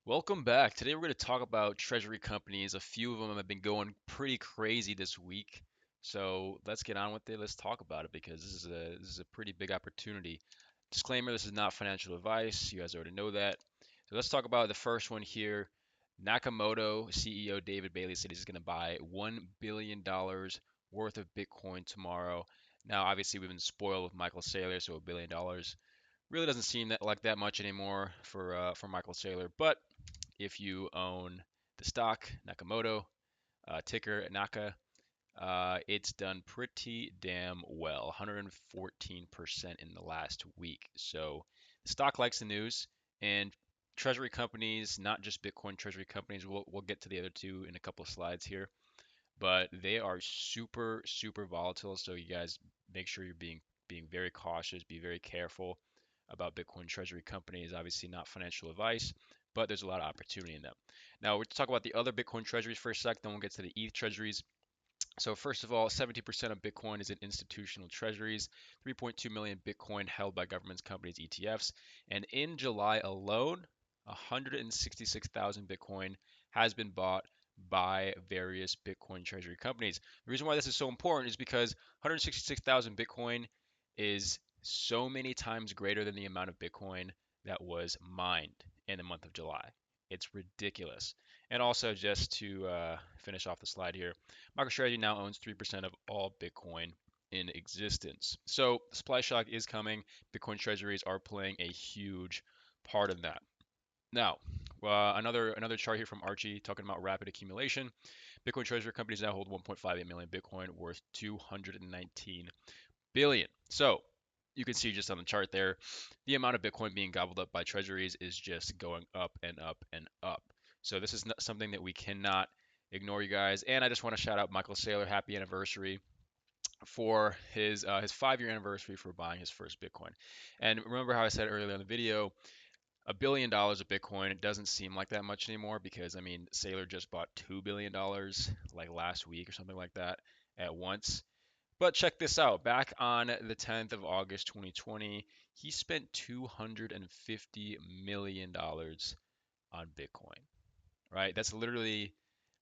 Welcome back. Today we're going to talk about Treasury companies. A few of them have been going pretty crazy this week. So let's get on with it. Let's talk about it because this is a pretty big opportunity. Disclaimer, this is not financial advice. You guys already know that. So let's talk about the first one here. Nakamoto CEO David Bailey said he's going to buy $1 billion worth of Bitcoin tomorrow. Now, obviously, we've been spoiled with Michael Saylor, so $1 billion really doesn't seem like that much anymore for Michael Saylor. But if you own the stock, Nakamoto, ticker Naka, it's done pretty damn well, 114% in the last week. So the stock likes the news, and treasury companies, not just Bitcoin treasury companies, we'll get to the other two in a couple of slides here, but they are super, super volatile. So you guys make sure you're being very cautious, be very careful about Bitcoin treasury companies. Obviously, not financial advice, but there's a lot of opportunity in them. Now, we'll talk about the other Bitcoin treasuries for a sec, then we'll get to the ETH treasuries. So, first of all, 70% of Bitcoin is in institutional treasuries, 3.2 million Bitcoin held by governments, companies, ETFs. And in July alone, 166,000 Bitcoin has been bought by various Bitcoin treasury companies. The reason why this is so important is because 166,000 Bitcoin is so many times greater than the amount of Bitcoin that was mined in the month of July. It's ridiculous. And also, just to finish off the slide here, MicroStrategy now owns 3% of all Bitcoin in existence. So, supply shock is coming. Bitcoin treasuries are playing a huge part in that. Now, another chart here from Archie talking about rapid accumulation. Bitcoin treasury companies now hold 1.58 million Bitcoin worth 219 billion. So you can see just on the chart there, the amount of Bitcoin being gobbled up by treasuries is just going up and up and up. So this is something that we cannot ignore, you guys. And I just want to shout out Michael Saylor, happy anniversary for his 5-year anniversary for buying his first Bitcoin. And remember how I said earlier in the video, $1 billion of Bitcoin, it doesn't seem like that much anymore because I mean Saylor just bought $2 billion like last week or something like that at once. But check this out. Back on the 10th of August 2020, he spent $250 million on Bitcoin, right? That's literally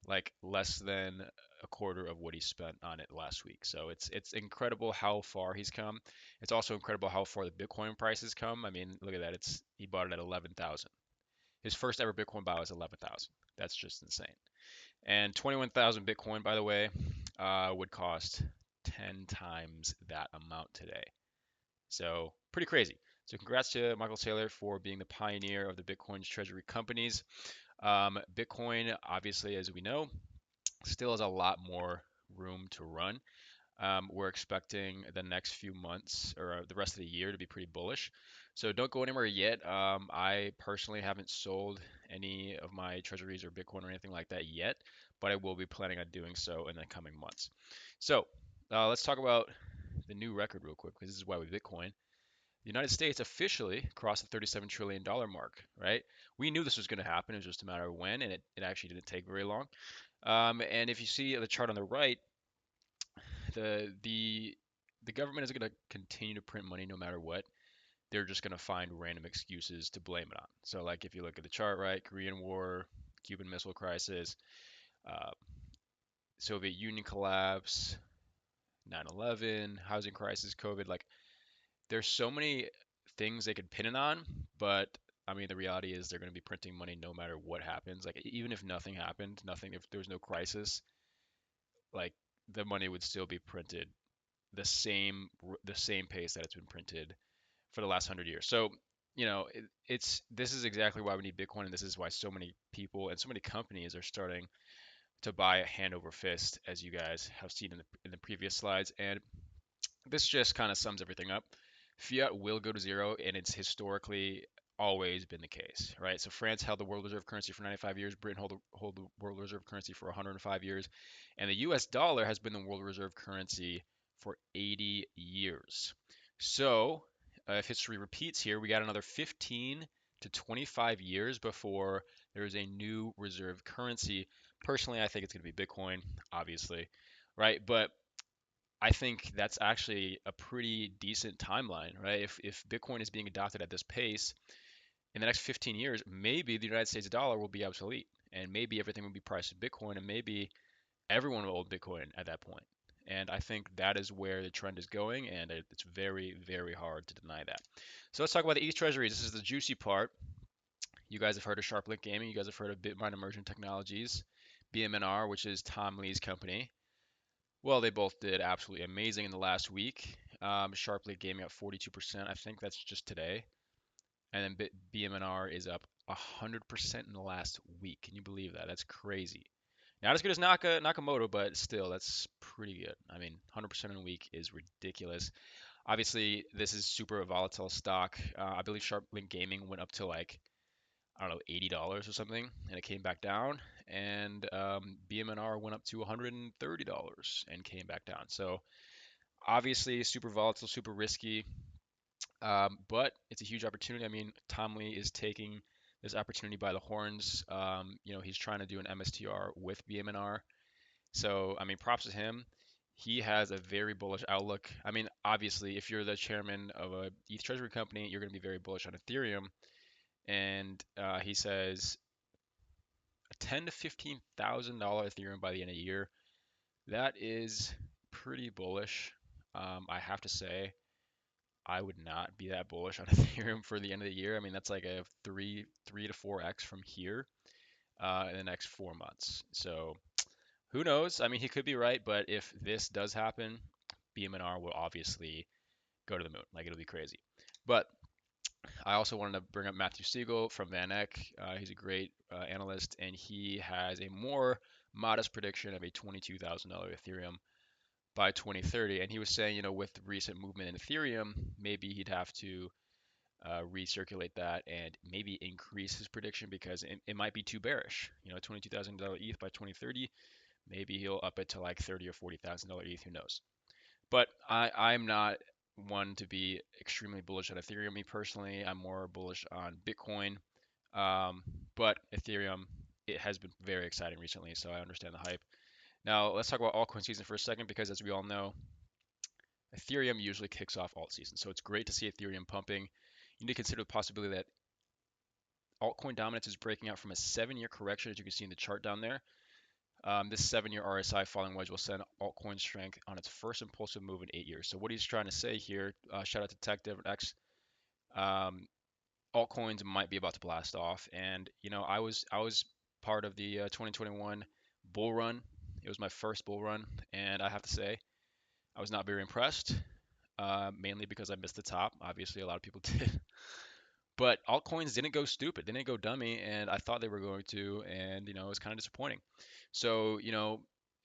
like less than a quarter of what he spent on it last week. So it's incredible how far he's come. It's also incredible how far the Bitcoin price has come. I mean, look at that. He bought it at 11,000. His first ever Bitcoin buy was 11,000. That's just insane. And 21,000 Bitcoin, by the way, would cost 10 times that amount today. So pretty crazy. So congrats to Michael Saylor for being the pioneer of the Bitcoin's treasury companies. Bitcoin, obviously, as we know, still has a lot more room to run. We're expecting the next few months or the rest of the year to be pretty bullish. So don't go anywhere yet. I personally haven't sold any of my treasuries or Bitcoin or anything like that yet, but I will be planning on doing so in the coming months. So let's talk about the new record real quick because this is why we Bitcoin. The United States officially crossed the $37 trillion mark, right? We knew this was going to happen. It was just a matter of when, and it actually didn't take very long. And if you see the chart on the right, the the the government is going to continue to print money no matter what. They're just going to find random excuses to blame it on. So, like if you look at the chart, right, Korean War, Cuban Missile Crisis, uh, Soviet Union collapse, 9/11, housing crisis, COVID. Like, there's so many things they could pin it on, but I mean, the reality is they're going to be printing money no matter what happens. Like, even if nothing happened, nothing, if there was no crisis, like the money would still be printed the same pace that it's been printed for the last 100 years. So, it's this is exactly why we need Bitcoin, and this is why so many people and so many companies are starting to buy a hand over fist, as you guys have seen in the previous slides. And this just kind of sums everything up. Fiat will go to zero, and it's historically always been the case, right? So France held the world reserve currency for 95 years, Britain hold the world reserve currency for 105 years, and the US dollar has been the world reserve currency for 80 years. So, if history repeats here, we got another 15 to 25 years before there is a new reserve currency. Personally, I think it's going to be Bitcoin, obviously, right? But I think that's actually a pretty decent timeline, right? If Bitcoin is being adopted at this pace, in the next 15 years, maybe the United States dollar will be obsolete, and maybe everything will be priced in Bitcoin, and maybe everyone will own Bitcoin at that point. And I think that is where the trend is going, and it's very, very hard to deny that. So let's talk about the ETH treasuries. This is the juicy part. You guys have heard of SharpLink Gaming. You guys have heard of Bitmine Immersion Technologies, BMNR, which is Tom Lee's company. Well, they both did absolutely amazing in the last week. SharpLink Gaming up 42%. I think that's just today. And then BMNR is up 100% in the last week. Can you believe that? That's crazy. Not as good as Nakamoto, but still, that's pretty good. I mean, 100% in a week is ridiculous. Obviously, this is super volatile stock. I believe SharpLink Gaming went up to like, I don't know, $80 or something, and it came back down. And BMNR went up to $130 and came back down. So obviously, super volatile, super risky. But it's a huge opportunity. I mean, Tom Lee is taking this opportunity by the horns. He's trying to do an MSTR with BMNR. So, I mean, props to him. He has a very bullish outlook. I mean, obviously, if you're the chairman of a ETH Treasury company, you're going to be very bullish on Ethereum. And he says a ten to $15,000 Ethereum by the end of the year. That is pretty bullish. I have to say. I would not be that bullish on Ethereum for the end of the year. I mean, that's like a three to four x from here in the next 4 months. So who knows? I mean, he could be right, but if this does happen, BMNR will obviously go to the moon. Like it'll be crazy. But I also wanted to bring up Matthew Siegel from Van Eck. He's a great analyst, and he has a more modest prediction of a $22,000 Ethereum by 2030. And he was saying, with recent movement in Ethereum, maybe he'd have to recirculate that and maybe increase his prediction because it might be too bearish. $22,000 ETH by 2030, maybe he'll up it to like 30 or $40,000 ETH. Who knows? But I'm not one to be extremely bullish on Ethereum. Me personally, I'm more bullish on Bitcoin. Um, but Ethereum, it has been very exciting recently, so I understand the hype. Now let's talk about altcoin season for a second because as we all know, Ethereum usually kicks off alt season. So it's great to see Ethereum pumping. You need to consider the possibility that altcoin dominance is breaking out from a 7-year correction, as you can see in the chart down there. This 7-year RSI falling wedge will send altcoin strength on its first impulsive move in 8 years. So what he's trying to say here, shout out to TechDevX, um, altcoins might be about to blast off. And I was part of the 2021 bull run. It was my first bull run, and I have to say I was not very impressed. Mainly because I missed the top. Obviously, a lot of people did. But altcoins didn't go stupid, didn't go dummy, and I thought they were going to, and it was kind of disappointing. So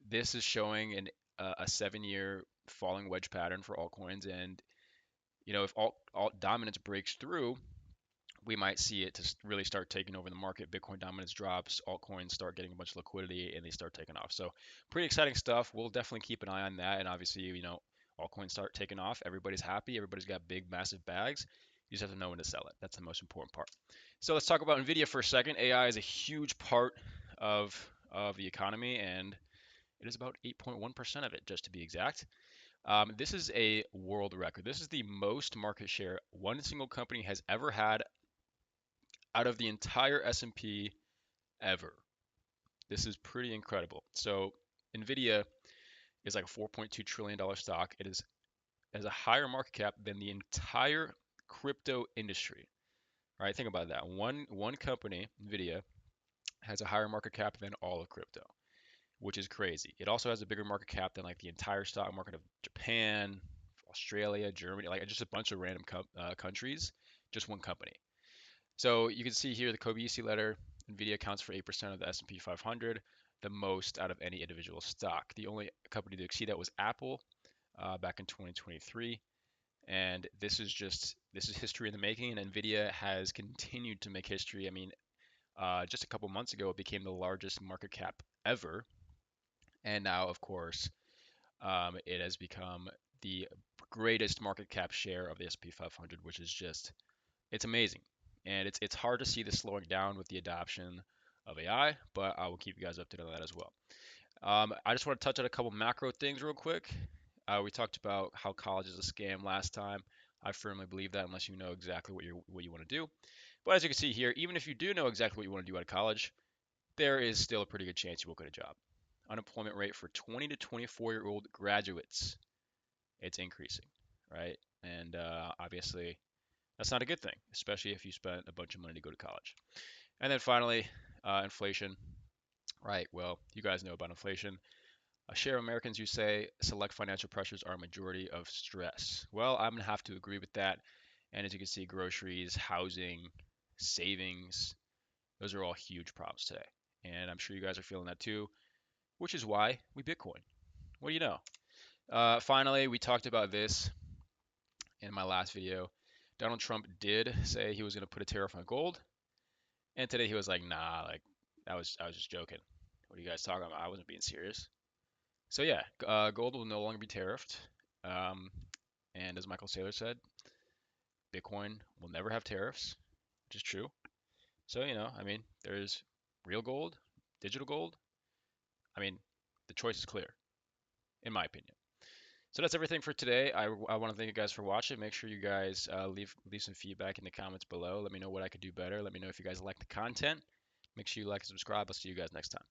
this is showing a 7-year falling wedge pattern for altcoins, and if alt dominance breaks through, we might see it to really start taking over the market. Bitcoin dominance drops, altcoins start getting a bunch of liquidity, and they start taking off. So pretty exciting stuff. We'll definitely keep an eye on that, and obviously altcoins start taking off. Everybody's happy. Everybody's got big, massive bags. You just have to know when to sell it. That's the most important part. So let's talk about Nvidia for a second. AI is a huge part of the economy, and it is about 8.1% of it, just to be exact. This is a world record. This is the most market share one single company has ever had out of the entire S&P ever. This is pretty incredible. So Nvidia is like a $4.2 trillion stock. It has a higher market cap than the entire crypto industry. All right, think about that. One company, Nvidia, has a higher market cap than all of crypto, which is crazy. It also has a bigger market cap than like the entire stock market of Japan, Australia, Germany, like just a bunch of random countries, just one company. So you can see here the Kobe letter, Nvidia accounts for 8% of the S&P 500, the most out of any individual stock. The only company to exceed that was Apple back in 2023. And this is history in the making, and Nvidia has continued to make history. I mean, just a couple months ago, it became the largest market cap ever, and now, of course, it has become the greatest market cap share of the S&P 500, which is just it's amazing. And it's hard to see this slowing down with the adoption of AI, but I will keep you guys updated on that as well. I just want to touch on a couple macro things real quick. We talked about how college is a scam last time. I firmly believe that unless you know exactly what you want to do. But as you can see here, even if you do know exactly what you want to do out of college, there is still a pretty good chance you will get a job. Unemployment rate for 20 to 24-year-old graduates, it's increasing, right? And obviously, that's not a good thing, especially if you spent a bunch of money to go to college. And then finally, inflation. Right, well, you guys know about inflation. A share of Americans who say select financial pressures are a majority of stress. Well, I'm going to have to agree with that. And as you can see, groceries, housing, savings, those are all huge problems today. And I'm sure you guys are feeling that too, which is why we Bitcoin. What do you know? Finally, we talked about this in my last video. Donald Trump did say he was going to put a tariff on gold, and today he was like, "Nah, like I was just joking. What are you guys talking about? I wasn't being serious." So yeah, gold will no longer be tariffed. Um, and as Michael Saylor said, Bitcoin will never have tariffs, which is true. So, I mean, there's real gold, digital gold. I mean, the choice is clear, in my opinion. So that's everything for today. I want to thank you guys for watching. Make sure you guys leave some feedback in the comments below. Let me know what I could do better. Let me know if you guys like the content. Make sure you like and subscribe. I'll see you guys next time.